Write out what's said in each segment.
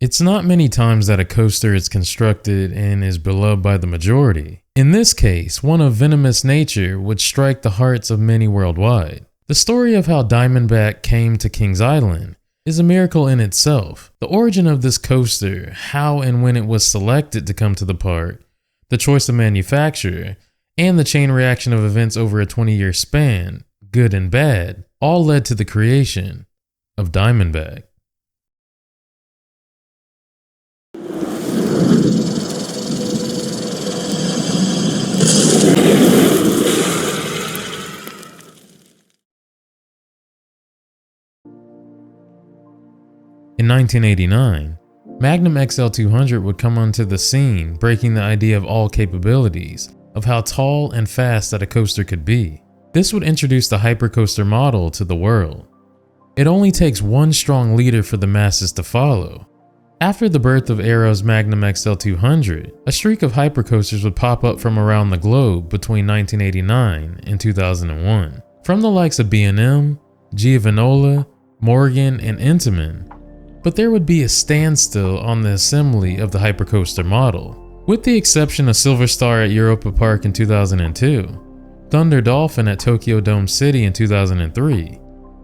It's not many times that a coaster is constructed and is beloved by the majority. In this case, one of venomous nature would strike the hearts of many worldwide. The story of how Diamondback came to Kings Island is a miracle in itself. The origin of this coaster, how and when it was selected to come to the park, the choice of manufacturer, and the chain reaction of events over a 20-year span, good and bad, all led to the creation of Diamondback. In 1989, Magnum XL200 would come onto the scene, breaking the idea of all capabilities, of how tall and fast that a coaster could be. This would introduce the hypercoaster model to the world. It only takes one strong leader for the masses to follow. After the birth of Aero's Magnum XL200, a streak of hypercoasters would pop up from around the globe between 1989 and 2001. From the likes of B&M, Giovanola, Morgan, and Intamin. But there would be a standstill on the assembly of the hypercoaster model. With the exception of Silver Star at Europa Park in 2002, Thunder Dolphin at Tokyo Dome City in 2003,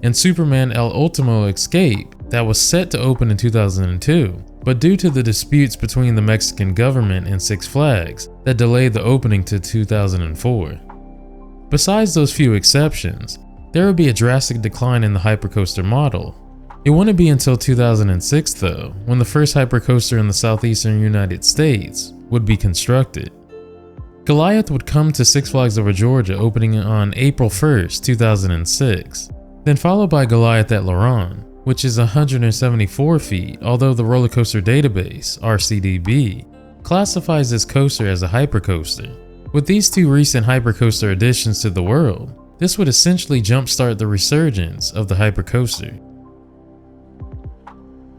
and Superman El Ultimo Escape that was set to open in 2002, but due to the disputes between the Mexican government and Six Flags that delayed the opening to 2004. Besides those few exceptions, there would be a drastic decline in the hypercoaster model. It wouldn't be until 2006 though, when the first hypercoaster in the southeastern United States would be constructed. Goliath would come to Six Flags Over Georgia, opening on April 1st, 2006, then followed by Goliath at Laron, which is 174 feet, although the Roller Coaster Database, RCDB, classifies this coaster as a hypercoaster. With these two recent hypercoaster additions to the world, this would essentially jumpstart the resurgence of the hypercoaster.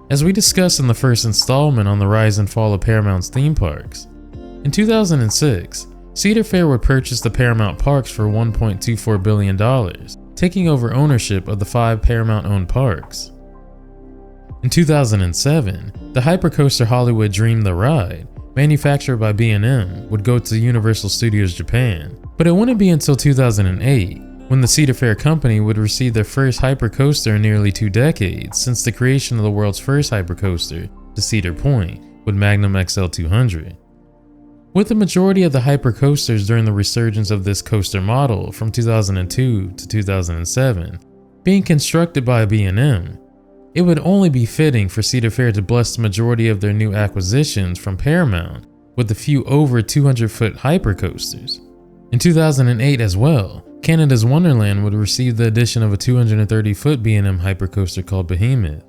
As we discussed in the first installment on the rise and fall of Paramount's theme parks, in 2006, Cedar Fair would purchase the Paramount parks for $1.24 billion, taking over ownership of the 5 Paramount-owned parks. In 2007, the hypercoaster Hollywood Dream the Ride, manufactured by B&M, would go to Universal Studios Japan, but it wouldn't be until 2008 when the Cedar Fair Company would receive their first hypercoaster in nearly 2 decades since the creation of the world's first hypercoaster, the Cedar Point, with Magnum XL200. With the majority of the hypercoasters during the resurgence of this coaster model from 2002 to 2007 being constructed by B&M, it would only be fitting for Cedar Fair to bless the majority of their new acquisitions from Paramount with a few over 200-foot hypercoasters. In 2008 as well, Canada's Wonderland would receive the addition of a 230-foot B&M hypercoaster called Behemoth.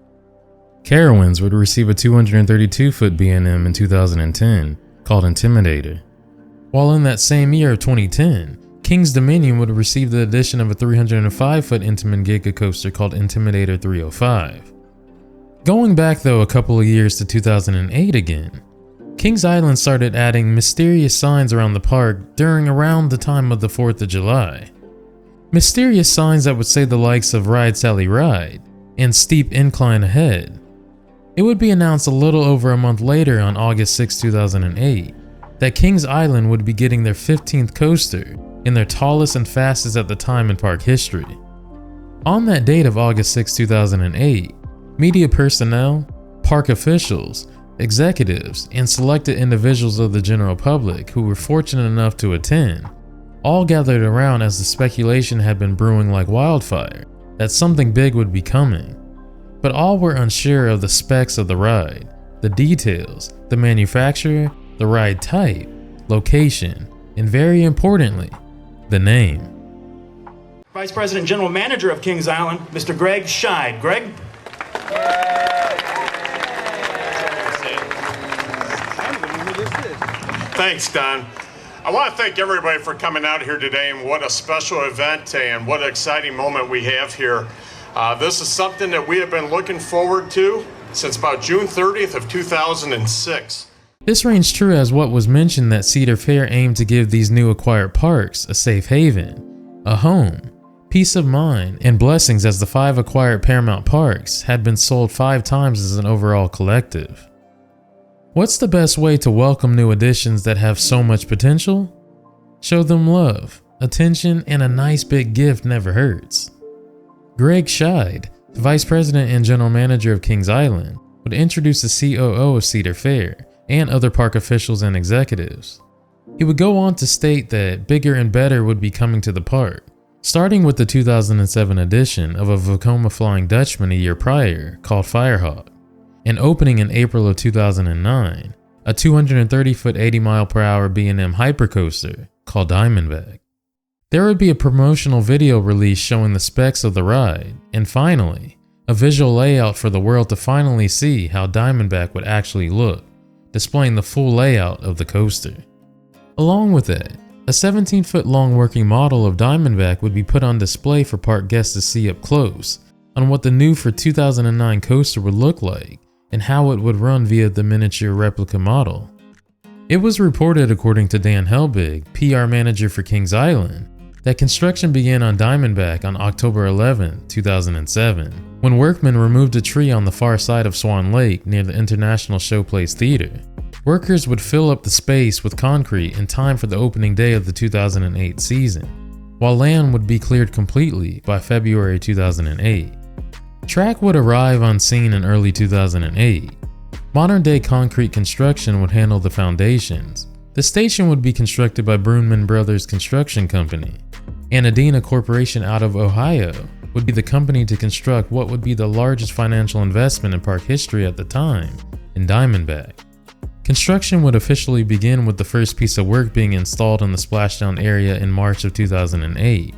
Carowinds would receive a 232-foot B&M in 2010 called Intimidator. While in that same year of 2010, King's Dominion would receive the addition of a 305-foot Intamin Giga coaster called Intimidator 305. Going back though a couple of years to 2008 again, Kings Island started adding mysterious signs around the park during around the time of the 4th of July. Mysterious signs that would say the likes of Ride Sally Ride and Steep Incline Ahead. It would be announced a little over a month later on August 6, 2008, that Kings Island would be getting their 15th coaster and their tallest and fastest at the time in park history. On that date of August 6, 2008, media personnel, park officials, executives, and selected individuals of the general public who were fortunate enough to attend all gathered around as the speculation had been brewing like wildfire that something big would be coming. But all were unsure of the specs of the ride, the details, the manufacturer, the ride type, location, and very importantly, the name. Vice President and General Manager of Kings Island, Mr. Greg Scheid. Greg? Thanks, Don. I want to thank everybody for coming out here today, and what a special event and what an exciting moment we have here. This is something that we have been looking forward to since about June 30th of 2006. This rings true as what was mentioned that Cedar Fair aimed to give these new acquired parks a safe haven, a home, peace of mind, and blessings as the 5 acquired Paramount parks had been sold 5 times as an overall collective. What's the best way to welcome new additions that have so much potential? Show them love, attention, and a nice big gift never hurts. Greg Scheid, Vice President and General Manager of Kings Island, would introduce the COO of Cedar Fair and other park officials and executives. He would go on to state that bigger and better would be coming to the park, starting with the 2007 edition of a Vekoma Flying Dutchman a year prior called Firehawk, and opening in April of 2009, a 230-foot 80-mile-per-hour B&M hypercoaster called Diamondback. There would be a promotional video release showing the specs of the ride, and finally, a visual layout for the world to finally see how Diamondback would actually look, displaying the full layout of the coaster. Along with that, a 17-foot long working model of Diamondback would be put on display for park guests to see up close on what the new for 2009 coaster would look like and how it would run via the miniature replica model. It was reported, according to Dan Helbig, PR manager for Kings Island, that construction began on Diamondback on October 11, 2007, when workmen removed a tree on the far side of Swan Lake near the International Showplace Theater. Workers would fill up the space with concrete in time for the opening day of the 2008 season, while land would be cleared completely by February 2008. Track would arrive on scene in early 2008. Modern-day concrete construction would handle the foundations. The station would be constructed by Broonman Brothers Construction Company, and Adena Corporation out of Ohio would be the company to construct what would be the largest financial investment in park history at the time, in Diamondback. Construction would officially begin with the first piece of work being installed in the splashdown area in March of 2008.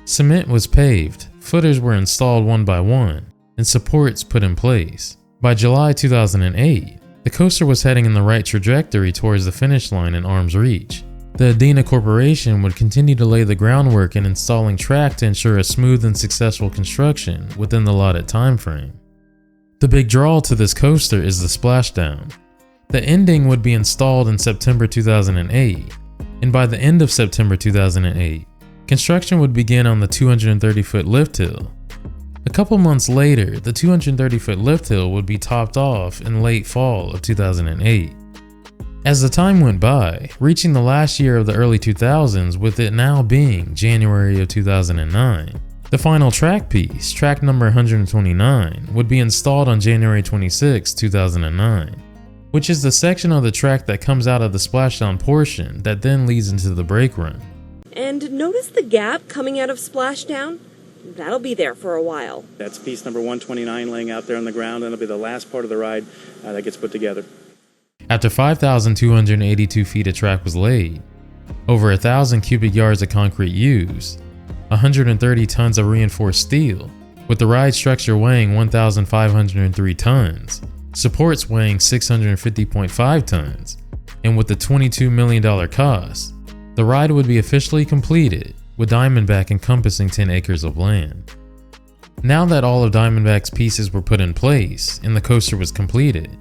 Cement was paved, footers were installed one by one, and supports put in place. By July 2008, the coaster was heading in the right trajectory towards the finish line in arm's reach. The Adena Corporation would continue to lay the groundwork in installing track to ensure a smooth and successful construction within the allotted time frame. The big draw to this coaster is the splashdown. The ending would be installed in September 2008, and by the end of September 2008, construction would begin on the 230-foot lift hill. A couple months later, the 230-foot lift hill would be topped off in late fall of 2008. As the time went by, reaching the last year of the early 2000s with it now being January of 2009, the final track piece, track number 129, would be installed on January 26, 2009, which is the section of the track that comes out of the splashdown portion that then leads into the brake run. And notice the gap coming out of splashdown? That'll be there for a while. That's piece number 129 laying out there on the ground, and it'll be the last part of the ride that gets put together. After 5,282 feet of track was laid, over 1,000 cubic yards of concrete used, 130 tons of reinforced steel, with the ride structure weighing 1,503 tons, supports weighing 650.5 tons, and with the $22 million cost, the ride would be officially completed, with Diamondback encompassing 10 acres of land. Now that all of Diamondback's pieces were put in place and the coaster was completed,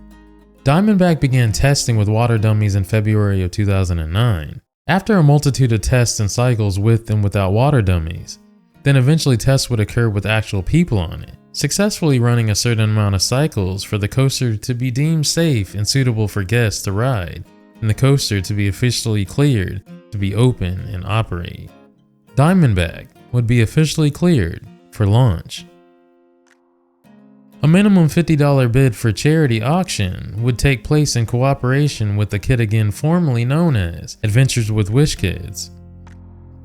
Diamondback began testing with water dummies in February of 2009, after a multitude of tests and cycles with and without water dummies. Then eventually tests would occur with actual people on it, successfully running a certain amount of cycles for the coaster to be deemed safe and suitable for guests to ride, and the coaster to be officially cleared to be open and operate. Diamondback would be officially cleared for launch. A minimum $50 bid for charity auction would take place in cooperation with the kid again formerly known as Adventures with Wish Kids.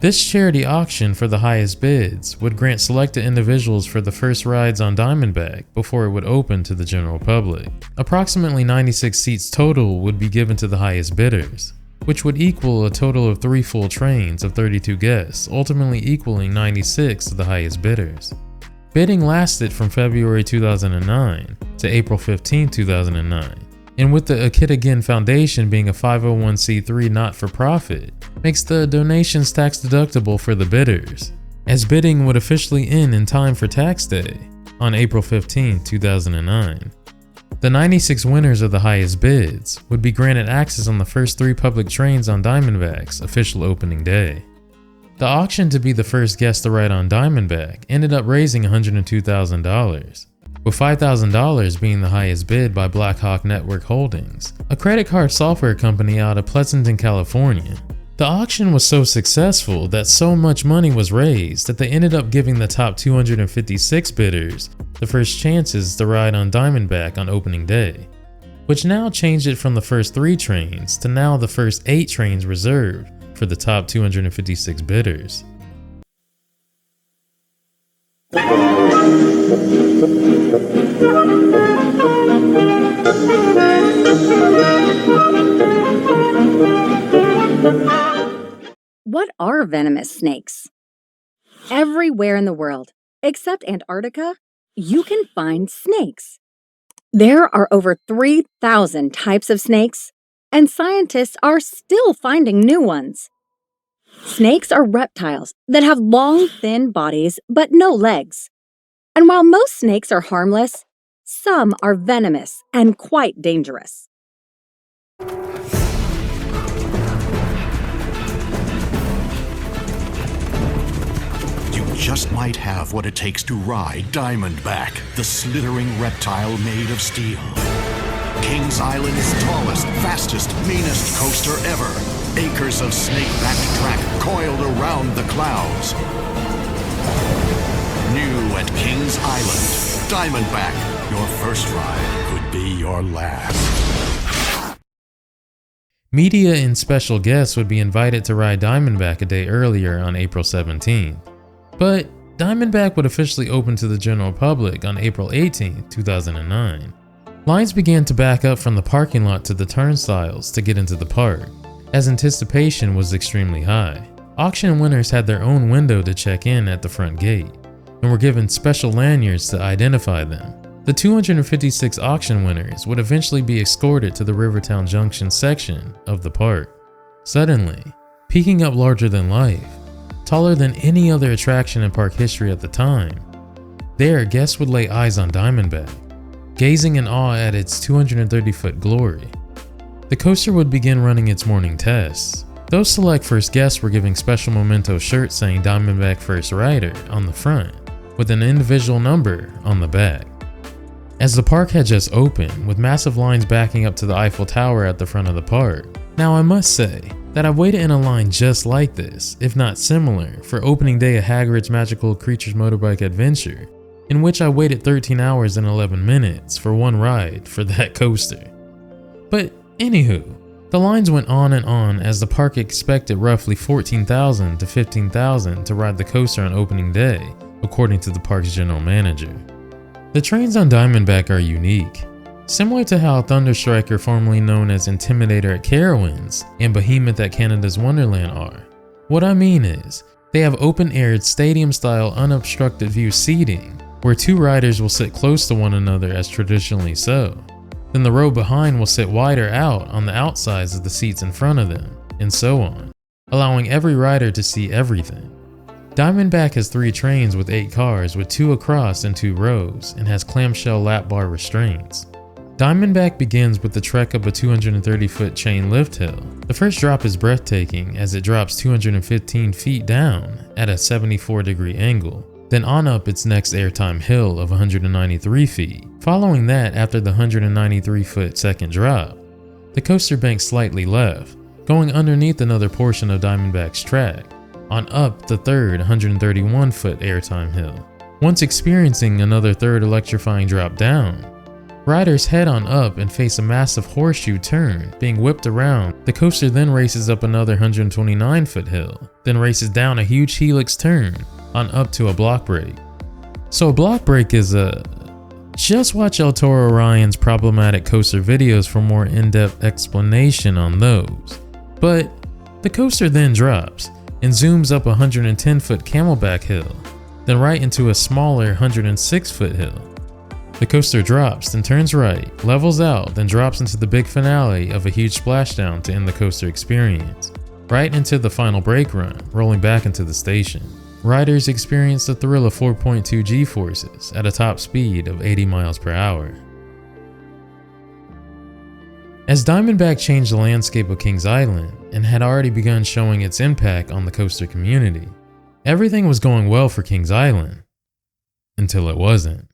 This charity auction for the highest bids would grant selected individuals for the first rides on Diamondback before it would open to the general public. Approximately 96 seats total would be given to the highest bidders, which would equal a total of 3 full trains of 32 guests, ultimately equaling 96 of the highest bidders. Bidding lasted from February 2009 to April 15, 2009, and with the A Kid Again Foundation being a 501c3 not-for-profit, makes the donations tax-deductible for the bidders, as bidding would officially end in time for tax day on April 15, 2009. The 96 winners of the highest bids would be granted access on the first 3 public trains on Diamondback's official opening day. The auction to be the first guest to ride on Diamondback ended up raising $102,000, with $5,000 being the highest bid by Blackhawk Network Holdings, a credit card software company out of Pleasanton, California. The auction was so successful that so much money was raised that they ended up giving the top 256 bidders the first chances to ride on Diamondback on opening day, which now changed it from the first 3 trains to now the first 8 trains reserved for the top 256 bidders. What are venomous snakes? Everywhere in the world, except Antarctica, you can find snakes. There are over 3,000 types of snakes, and scientists are still finding new ones. Snakes are reptiles that have long, thin bodies but no legs. And while most snakes are harmless, some are venomous and quite dangerous. Just might have what it takes to ride Diamondback, the slithering reptile made of steel. Kings Island's tallest, fastest, meanest coaster ever. Acres of snake-backed track coiled around the clouds. New at Kings Island, Diamondback. Your first ride could be your last. Media and special guests would be invited to ride Diamondback a day earlier on April 17th. But Diamondback would officially open to the general public on April 18, 2009. Lines began to back up from the parking lot to the turnstiles to get into the park, as anticipation was extremely high. Auction winners had their own window to check in at the front gate, and were given special lanyards to identify them. The 256 auction winners would eventually be escorted to the Rivertown Junction section of the park. Suddenly, peeking up larger than life, taller than any other attraction in park history at the time, there guests would lay eyes on Diamondback, gazing in awe at its 230-foot glory. The coaster would begin running its morning tests. Those select first guests were giving special memento shirts saying Diamondback First Rider on the front, with an individual number on the back. As the park had just opened, with massive lines backing up to the Eiffel Tower at the front of the park. Now I must say that I've waited in a line just like this, if not similar, for opening day of Hagrid's Magical Creatures Motorbike Adventure, in which I waited 13 hours and 11 minutes for one ride for that coaster. But anywho, the lines went on and on as the park expected roughly 14,000 to 15,000 to ride the coaster on opening day, according to the park's general manager. The trains on Diamondback are unique. Similar to how Thunderstriker, formerly known as Intimidator at Carowinds, and Behemoth at Canada's Wonderland are. What I mean is, they have open-aired stadium-style unobstructed view seating, where 2 riders will sit close to one another as traditionally so. Then the row behind will sit wider out on the outsides of the seats in front of them, and so on, allowing every rider to see everything. Diamondback has 3 trains with 8 cars with 2 across and 2 rows, and has clamshell lap bar restraints. Diamondback begins with the trek up a 230-foot chain lift hill. The first drop is breathtaking as it drops 215 feet down at a 74-degree angle, then on up its next airtime hill of 193 feet. Following that, after the 193-foot second drop, the coaster banks slightly left, going underneath another portion of Diamondback's track, on up the third 131-foot airtime hill. Once experiencing another third electrifying drop down, riders head on up and face a massive horseshoe turn being whipped around. The coaster then races up another 129-foot hill, then races down a huge helix turn on up to a block break. So a block break is just watch El Toro Ryan's problematic coaster videos for more in-depth explanation on those. But the coaster then drops and zooms up a 110-foot camelback hill, then right into a smaller 106-foot hill. The coaster drops, then turns right, levels out, then drops into the big finale of a huge splashdown to end the coaster experience, right into the final brake run, rolling back into the station. Riders experience the thrill of 4.2 G-forces at a top speed of 80 miles per hour. As Diamondback changed the landscape of Kings Island and had already begun showing its impact on the coaster community, everything was going well for Kings Island, until it wasn't.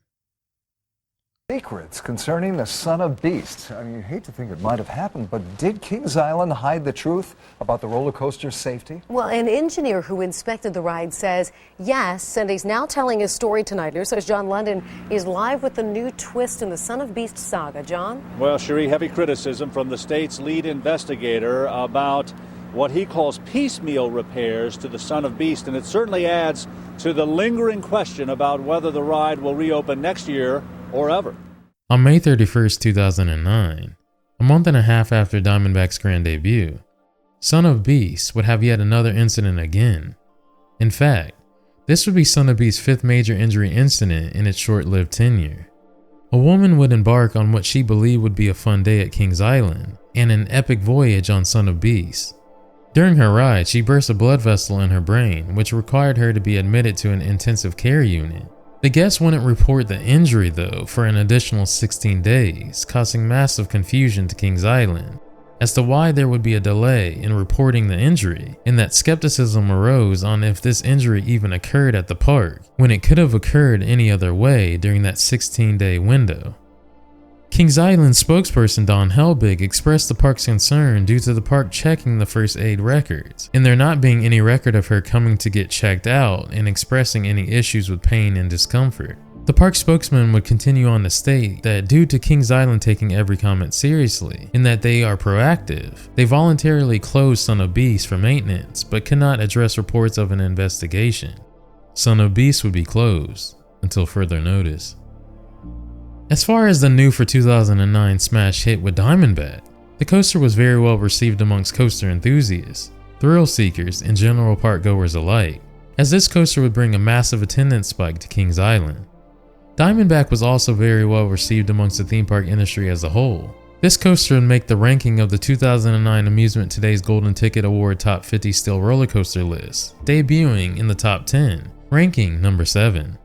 Secrets concerning the son of Beast. I mean, you hate to think it might have happened, but did Kings Island hide the truth about the roller coaster's safety? Well, an engineer who inspected the ride says yes, and he's now telling his story tonight. News says John London is live with the new twist in the Son of Beast saga. John? Well, Cherie, heavy criticism from the state's lead investigator about what he calls piecemeal repairs to the Son of Beast, and it certainly adds to the lingering question about whether the ride will reopen next year or ever. On May 31st, 2009, a month and a half after Diamondback's grand debut, Son of Beast would have yet another incident again. In fact, this would be Son of Beast's fifth major injury incident in its short-lived tenure. A woman would embark on what she believed would be a fun day at Kings Island and an epic voyage on Son of Beast. During her ride, she burst a blood vessel in her brain, which required her to be admitted to an intensive care unit. The guests wouldn't report the injury though for an additional 16 days, causing massive confusion to Kings Island as to why there would be a delay in reporting the injury, and that skepticism arose on if this injury even occurred at the park when it could have occurred any other way during that 16-day window. Kings Island spokesperson Don Helbig expressed the park's concern due to the park checking the first aid records, and there not being any record of her coming to get checked out and expressing any issues with pain and discomfort. The park spokesman would continue on to state that due to Kings Island taking every comment seriously, and that they are proactive, they voluntarily closed Son of Beast for maintenance but cannot address reports of an investigation. Son of Beast would be closed until further notice. As far as the new for 2009 smash hit with Diamondback, the coaster was very well received amongst coaster enthusiasts, thrill seekers, and general park goers alike, as this coaster would bring a massive attendance spike to Kings Island. Diamondback was also very well received amongst the theme park industry as a whole. This coaster would make the ranking of the 2009 Amusement Today's Golden Ticket Award Top 50 Steel Roller Coaster list, debuting in the top 10, ranking number 7.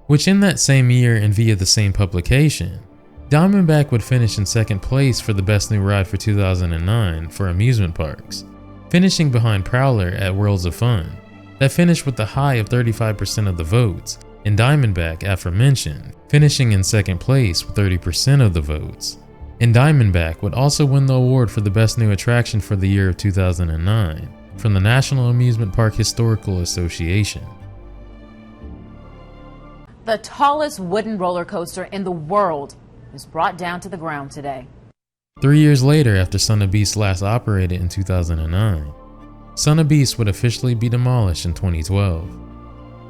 Which in that same year and via the same publication, Diamondback would finish in second place for the best new ride for 2009 for amusement parks, finishing behind Prowler at Worlds of Fun, that finished with the high of 35% of the votes, and Diamondback, aforementioned, finishing in second place with 30% of the votes. And Diamondback would also win the award for the best new attraction for the year of 2009 from the National Amusement Park Historical Association. The tallest wooden roller coaster in the world was brought down to the ground today. 3 years later, after Son of Beast last operated in 2009, Son of Beast would officially be demolished in 2012,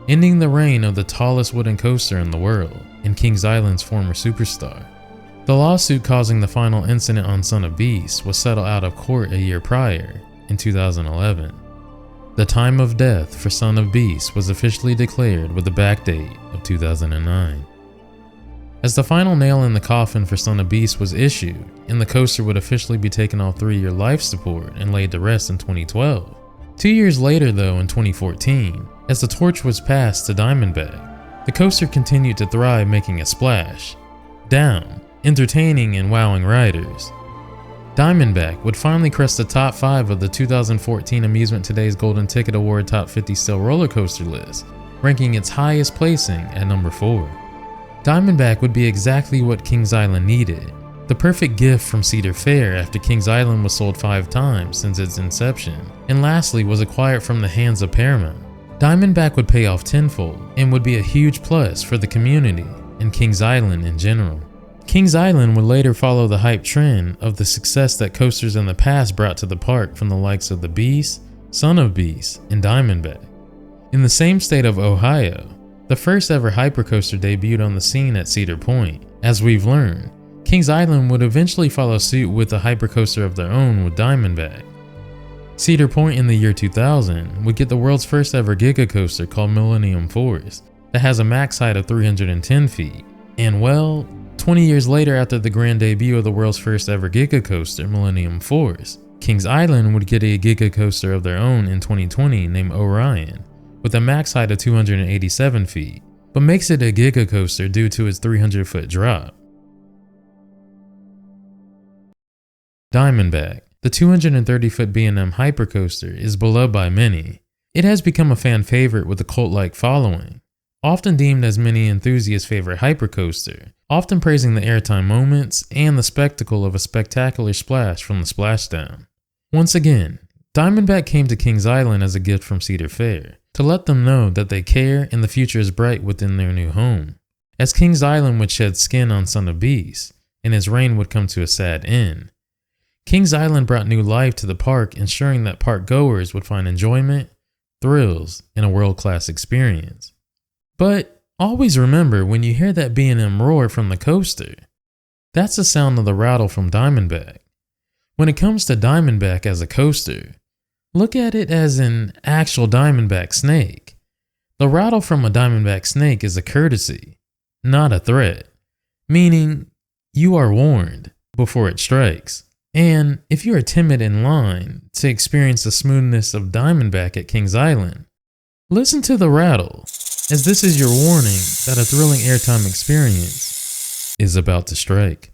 ending the reign of the tallest wooden coaster in the world and Kings Island's former superstar. The lawsuit causing the final incident on Son of Beast was settled out of court a year prior, in 2011. The time of death for Son of Beast was officially declared with the backdate of 2009. As the final nail in the coffin for Son of Beast was issued, and the coaster would officially be taken off 3-year life support and laid to rest in 2012. 2 years later though, in 2014, as the torch was passed to Diamondback, the coaster continued to thrive, making a splash, down, entertaining and wowing riders. Diamondback would finally crest the top 5 of the 2014 Amusement Today's Golden Ticket Award Top 50 Steel Roller Coaster list, ranking its highest placing at number 4. Diamondback would be exactly what Kings Island needed, the perfect gift from Cedar Fair after Kings Island was sold 5 times since its inception, and lastly was acquired from the hands of Paramount. Diamondback would pay off tenfold and would be a huge plus for the community and Kings Island in general. Kings Island would later follow the hype trend of the success that coasters in the past brought to the park from the likes of the Beast, Son of Beast, and Diamondback. In the same state of Ohio, the first ever hypercoaster debuted on the scene at Cedar Point. As we've learned, Kings Island would eventually follow suit with a hypercoaster of their own with Diamondback. Cedar Point in the year 2000 would get the world's first ever Giga coaster called Millennium Force that has a max height of 310 feet. And well, 20 years later after the grand debut of the world's first ever Giga coaster, Millennium Force, Kings Island would get a Giga coaster of their own in 2020 named Orion, with a max height of 287 feet, but makes it a Giga coaster due to its 300-foot drop. Diamondback, the 230-foot B&M hypercoaster, is beloved by many. It has become a fan favorite with a cult-like following, often deemed as many enthusiasts' favorite hypercoaster, often praising the airtime moments and the spectacle of a spectacular splash from the splashdown. Once again, Diamondback came to Kings Island as a gift from Cedar Fair, to let them know that they care and the future is bright within their new home. As Kings Island would shed skin on Son of Beast, and his reign would come to a sad end, Kings Island brought new life to the park, ensuring that park goers would find enjoyment, thrills, and a world-class experience. But always remember, when you hear that B&M roar from the coaster, that's the sound of the rattle from Diamondback. When it comes to Diamondback as a coaster, look at it as an actual Diamondback snake. The rattle from a Diamondback snake is a courtesy, not a threat, meaning you are warned before it strikes. And if you are timid in line to experience the smoothness of Diamondback at Kings Island, listen to the rattle, as this is your warning that a thrilling airtime experience is about to strike.